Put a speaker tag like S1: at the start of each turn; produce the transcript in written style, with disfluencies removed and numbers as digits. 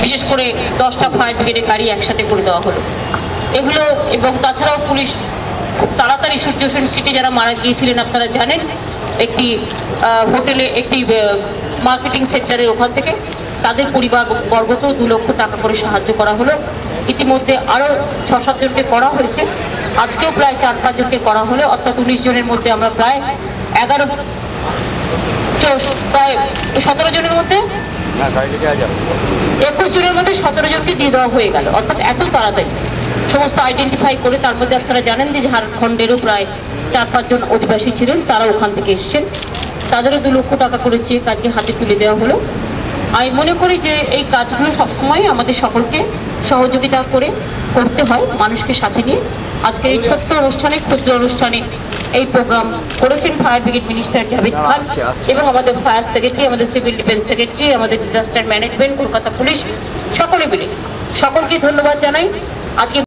S1: বিশেষ করে 10টা ফায়ার ব্রিগেডের গাড়ি একসাথে করে দেওয়া হলো এগুলো। এবং তাছাড়াও পুলিশ খুব তাড়াতাড়ি সূর্য সেন স্ট্রিটে যারা মারা গিয়েছিলেন আপনারা জানেন, একটি হোটেলে একটি মার্কেটিং সেন্টারের ওখান থেকে তাদের পরিবার বর্গকেও 2 লক্ষ টাকা করে সাহায্য করা হলো। ইতিমধ্যে আরো 6-7 জনকে করা হয়েছে, আজকেও প্রায় 4-5 জনকে করা হলো, অর্থাৎ 19 জনের মধ্যে আমরা প্রায় 17 জনের মধ্যে 21 জনের মধ্যে 17 জনকে দিয়ে দেওয়া হয়ে গেল, অর্থাৎ এত তাড়াতাড়ি সমস্ত আইডেন্টিফাই করে। তার মধ্যে আপনারা জানেন যে ঝাড়খণ্ডেরও প্রায় 4-5 জন অধিবাসী ছিলেন, তারা ওখান থেকে এসছেন, তাদেরও 2 লক্ষ টাকা করে চেক আজকে হাতে তুলে দেওয়া হলো। আমি মনে করি যে এই কাজগুলো সবসময় আমাদের সকলকে সহযোগিতা করে করতে হয়, মানুষকে সাথে নিয়ে। আজকের এই ছোট্ট অনুষ্ঠানে, ক্ষুদ্র অনুষ্ঠানে এই প্রোগ্রাম করেছেন ফায়ার ব্রিগেড মিনিস্টার জাভেদ খান এবং আমাদের ফায়ার সেক্রেটারি, আমাদের সিভিল ডিফেন্স সেক্রেটারি, আমাদের ডিজাস্টার ম্যানেজমেন্ট, কলকাতা পুলিশ, সকলে মিলে সকলকে ধন্যবাদ জানাই। আজকে